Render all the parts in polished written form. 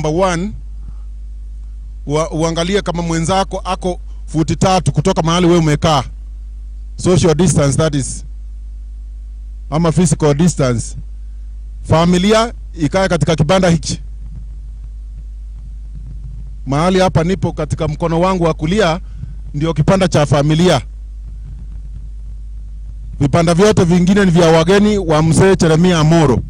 number 1, uangalie kama mwenzako ako futi 3 kutoka mahali wewe umekaa. Social distance, that is, ama physical distance. Familia ikae katika kibanda hichi. Mahali hapa nipo katika mkono wangu wa kulia ndio kipanda cha familia. Vipanda vyote vingine ni vya wageni wa mzee Jeremia Amoro.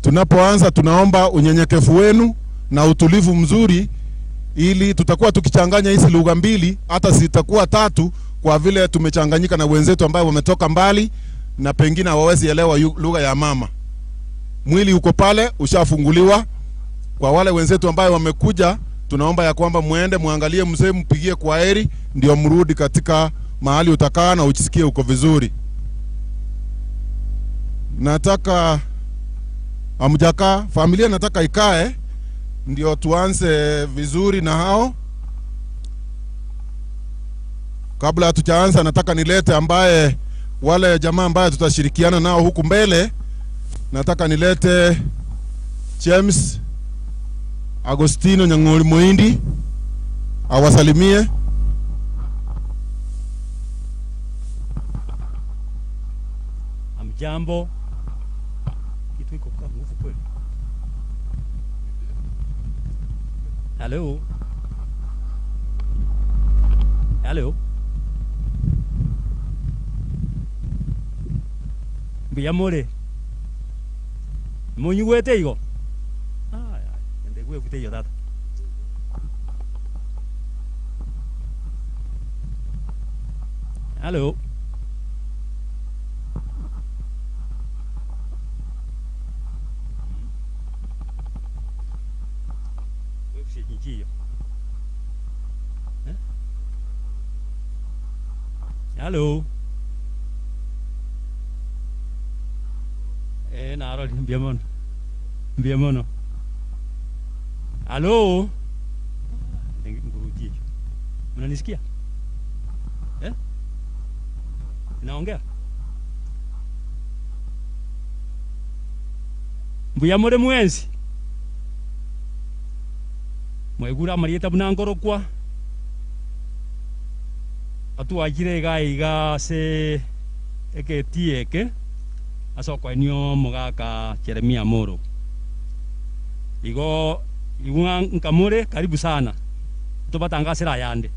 Tunapoanza tunaomba unyenyekevu wenu na utulivu mzuri, ili tutakuwa tukichanganya hizi lugha mbili, hata zitakuwa 3 kwa vile tumechanganyika na wenzetu ambao wametoka mbali na pengine hawawezi elewa lugha ya mama. Mwili uko pale ushafunguliwa. Kwa wale wenzetu ambao wamekuja, tunaomba ya kwamba muende muangalie mzee, mpigie kwaheri, ndio mrudi katika mahali utakaa na uchisikie uko vizuri. Nataka amjaka familia, nataka ikae ndio tuanze vizuri na hao. Kabla hatujaanza, nataka nilete ambaye wale jamaa ambaye tutashirikiana nao huku mbele. Nataka nilete James Agostino Nyang'oli Muhindi awasalimie. Amjambo. Kitu iko kwa nguvu kweli. Hello. Hello. Mbiyamore. Munyuwete igo. Ende gwe kute yo tata. Hello. Hello. Naro mbiamono. Hello. Ngurudie. Mnanisikia? Naongea? Mbiamore mwenzi. Mwegura marieta bunangorokwa. Atuagire gaiga se eketieke asokwa nio mugaka Jeremia Amoro. Igo nkamure karibu sana. Tubatangasira yande.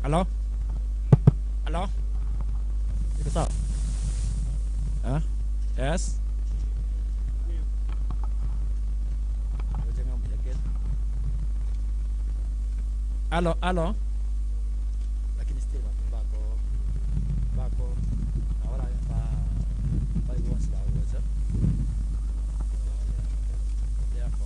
Hello? Hello? What's up? Huh? Yes? Hello, hello? Lakini still bako ahora pa igual la voz. Ya po.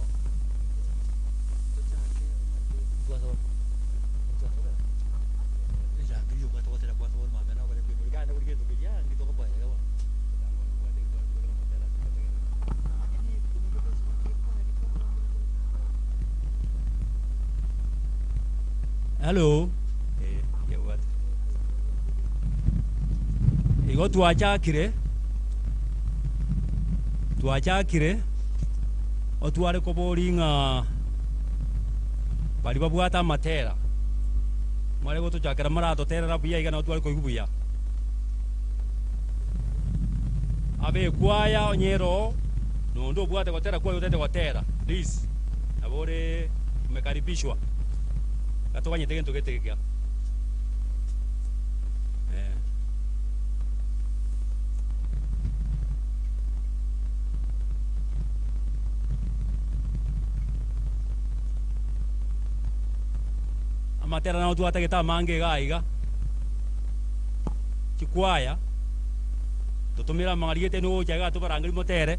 Hello. Yeah, what? Igo tuachakire otware koboringa bali babwata matera mwale goto chakera marato terera buya igana otwali ko igubuya abe kwaya onyero no ndo bwate gotera kwa yotete gotera please abore umekaribishwa katokanye tegento getegeka amatera na otwate geta mange gaiga kikwaya tutumira mangariete no jaga to barangri motere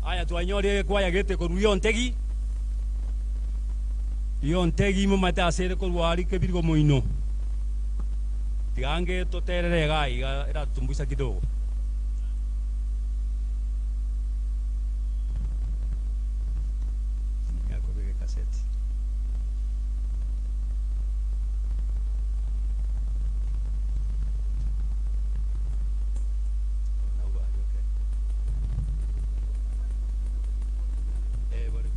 aya tuanyore kwaya gete ko ruyontegi yontegi mo mata asere ko wari ke birgo moino tigange to terere gai era tumbuisa kidogo ya ko be cassette no va okay bueno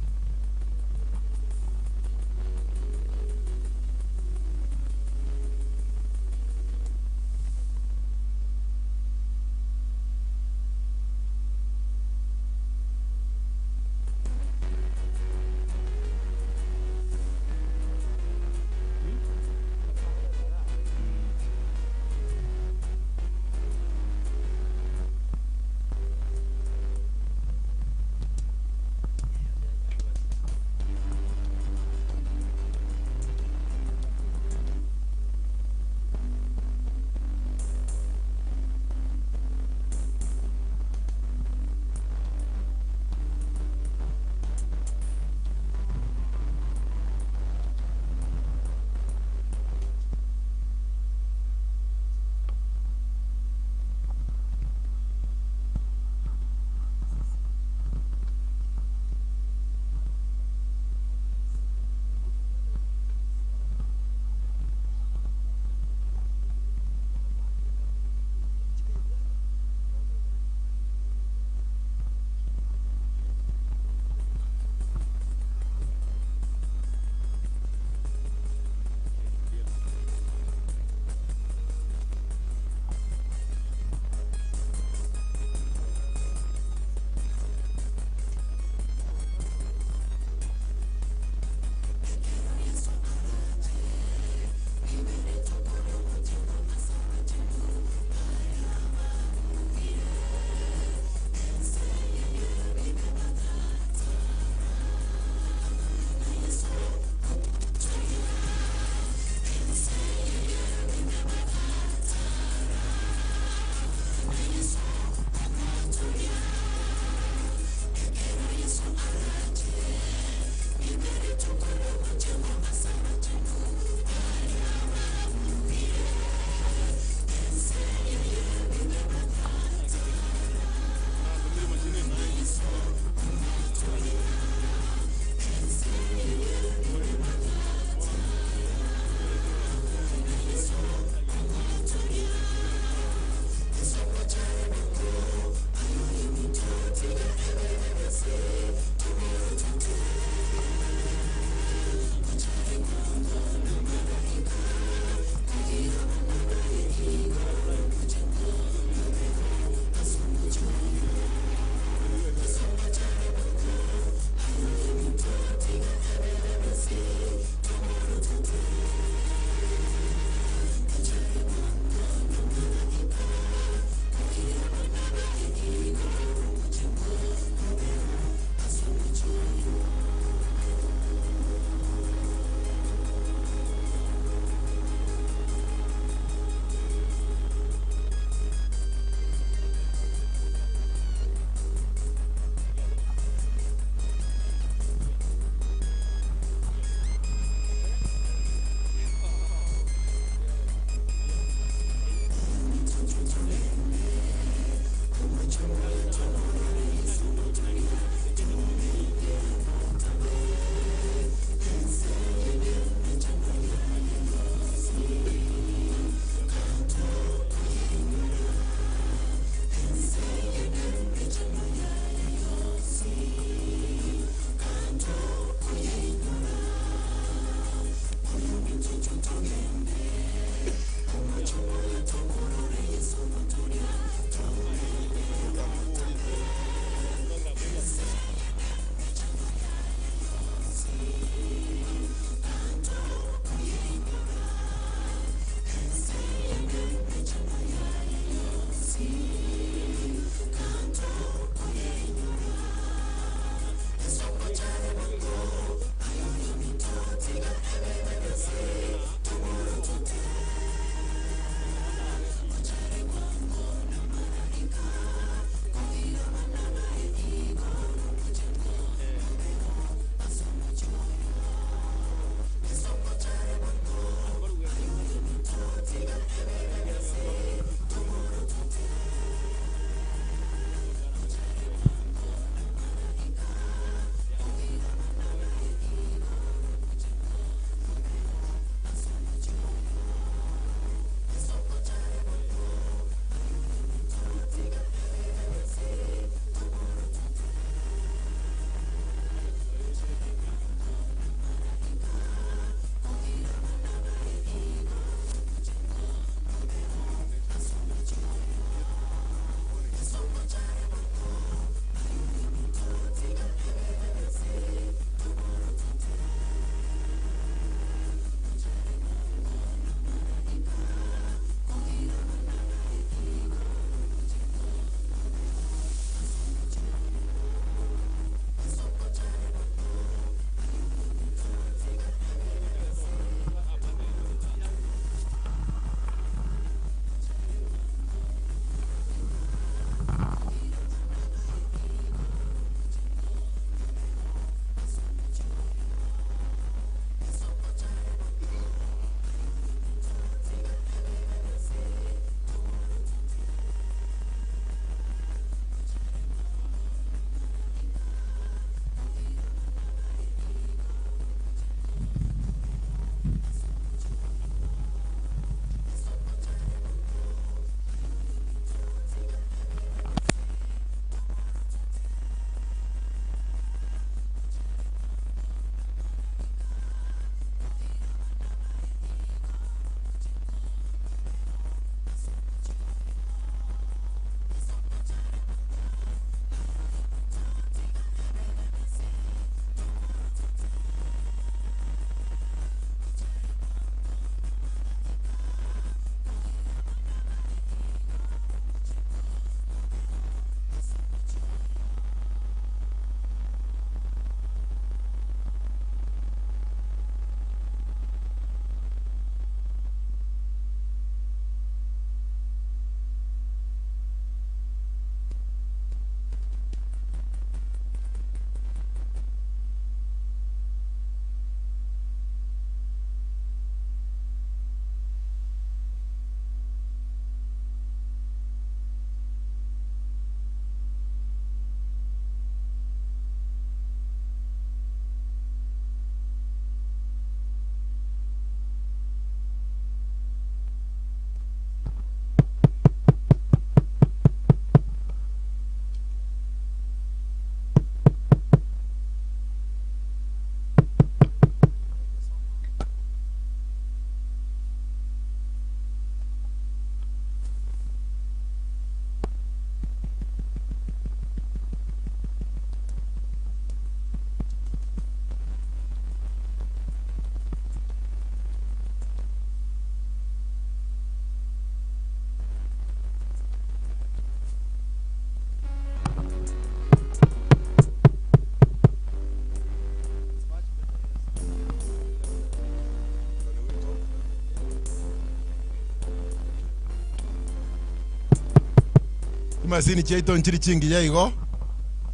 chimasini chaito nchiri chingi yaigo,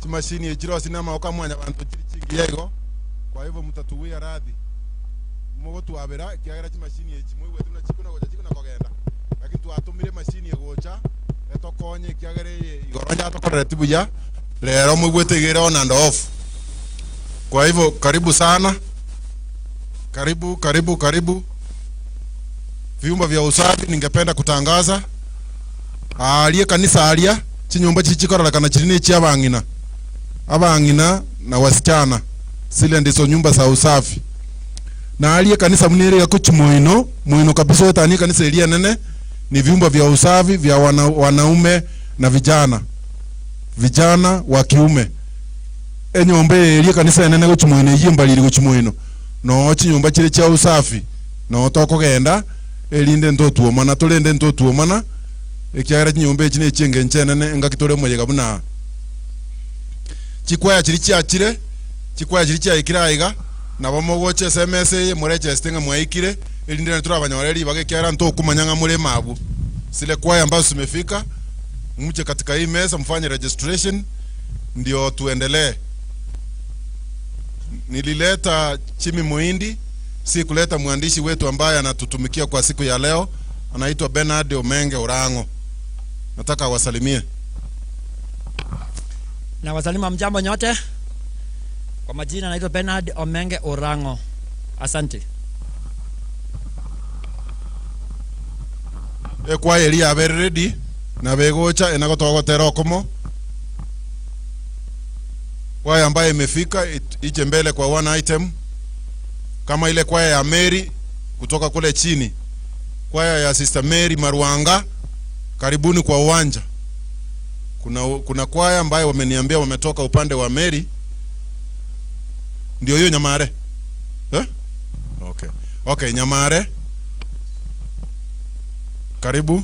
chimashini echiro sinama okamwanya bantu chiri chingi yaigo. Kwa hivyo mtatuwia radhi. Mwogo tuwabera kiagera chimashini echimwe wetu na chikuna kogenda. Lakini tuwatumire mashini egocha etokonye kiagere igoronya tokorera tibuya lero mwigwetegera on and off. Kwa hivyo karibu sana. Karibu. Vyumba vya usafi ningependa kutangaza aliye kanisa alia chinyumba chichikora kana chirine chi abangina na wasichana sile ndizo nyumba za usafi. Na aliye kanisa mnere ya kuchimoino muino kabisa wetani kanisa elia nene ni vyumba vya usafi vya wanaume na vijana wa kiume. Enyombe elia kanisa nene kuchimoino yimba lili kuchimoino no chinyumba chile cha usafi no toko genda elinde ntotuo mana tolende ntotuo mana ekyara chinyumba chine chenge nchenene ngakitore moye kabuna chikwaya chiri cha ikiraiga na bamogoche SMS mureche stinga mwaikire elinde ntura abanyoreri bagekyara nto kumanyanga mure mabu sile kwaya ambazo zimefika muje katika hii mesa mfanye registration ndio tuendelee. Nilileta Chimi Muhindi, si kuleta mwandishi wetu ambaye anatutumikia kwa siku ya leo, anaitwa Bernard Omenge Orango. Nataka wasalimie. Na wasalima mjambo nyote. Kwa majina naitwa Bernard Omenge Orango. Asante. Kwa Elia ready na begocha enagotogotera okomo. Kwaya ambaye imefika ije mbele kwa one item kama ile kwaya ya Mary kutoka kule chini, kwaya ya Sister Mary Marwanga, karibuni kwa uwanja. Kuna kwaya ambaye wameniambia wametoka upande wa Mary, ndio hiyo Nyamare okay Nyamare, karibu.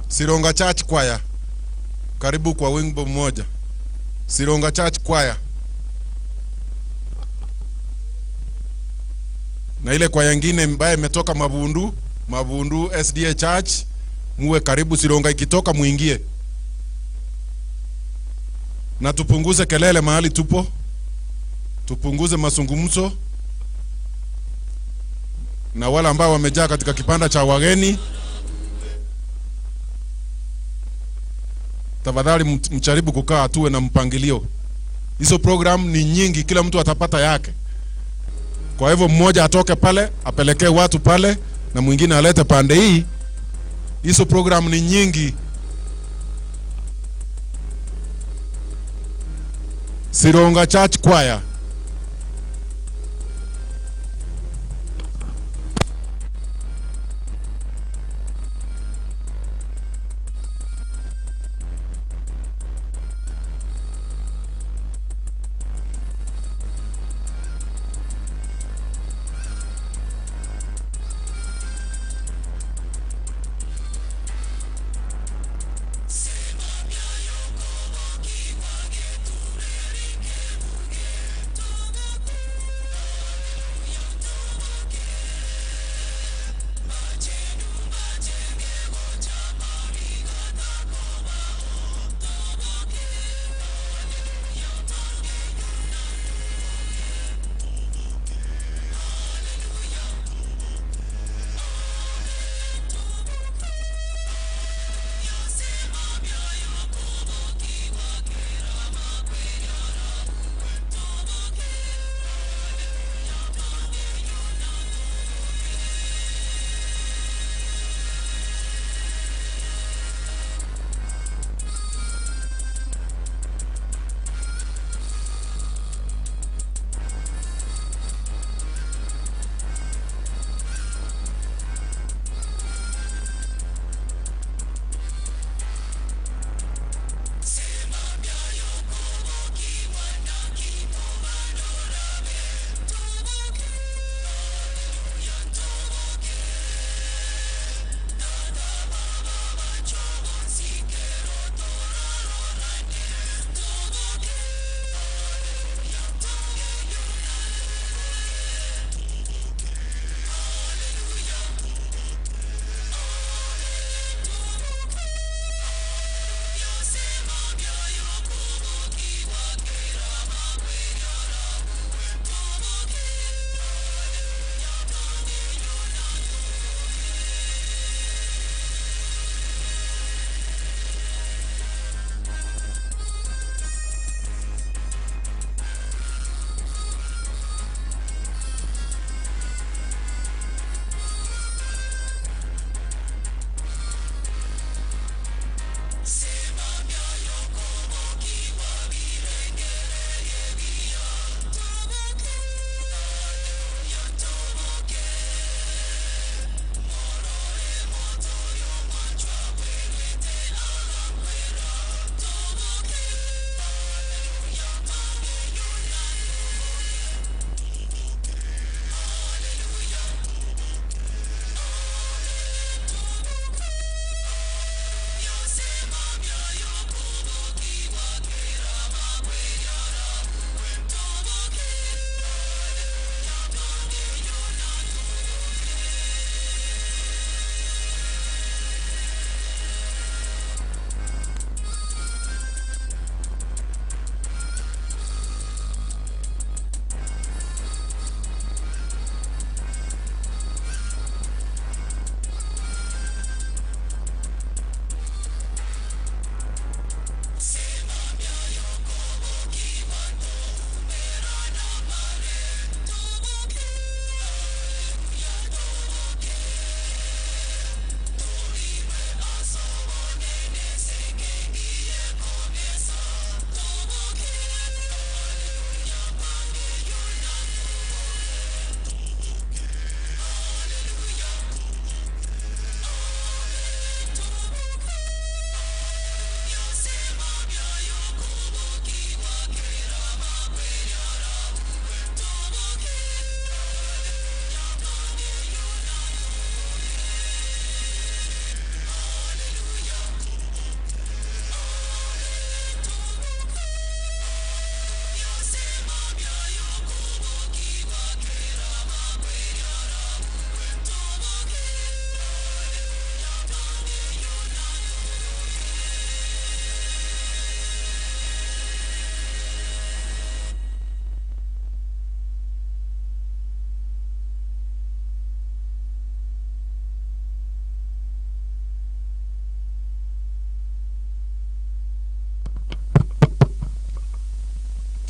Sironga Church Choir. Karibu kwa wimbo mmoja. Sironga Church Choir. Na ile kwa nyingine ambaye imetoka Mabundu SDA Church, muwe karibu. Sironga ikitoka muingie. Na tupunguze kelele mahali tupo. Tupunguze mazungumzo. Na wale ambao wamejaa katika kipanda cha wageni, tafadhali mjaribu kukaa, tuwe na mpangilio. Hizo program ni nyingi, kila mtu atapata yake. Kwa hivyo mmoja atoke pale, apelekee watu pale, na mwingine alete pande hii. Hizo program ni nyingi. Sironga Church Choir.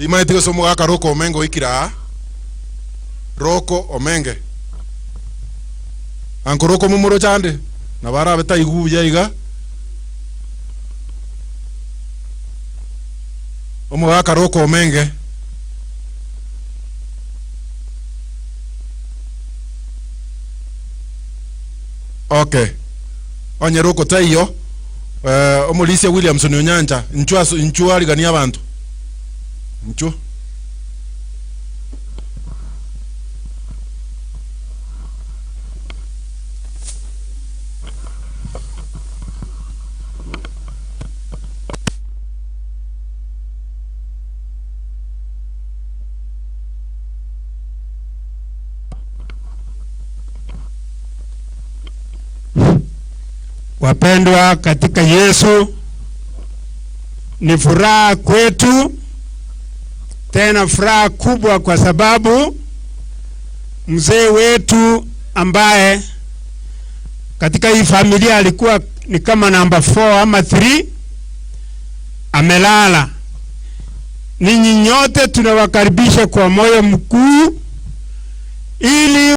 Imaitigo somo gaka Roko Omenge ikira. Roko Omenge. Anko Roko mumuro chande. Na bara beta igu yaiga. Omo gaka Roko Omenge. Okay. Onye Roko tayo. Omulisia Williamson Onyanja. Nchua ligania abantu. Nchua. Wapendwa katika Yesu, ni furaha kwetu, tena furaha kubwa, kwa sababu mzee wetu ambaye katika hii familia alikuwa ni kama namba 4 ama 3 amelala. Ninyi nyote tunawakaribisha kwa moyo mkuu ili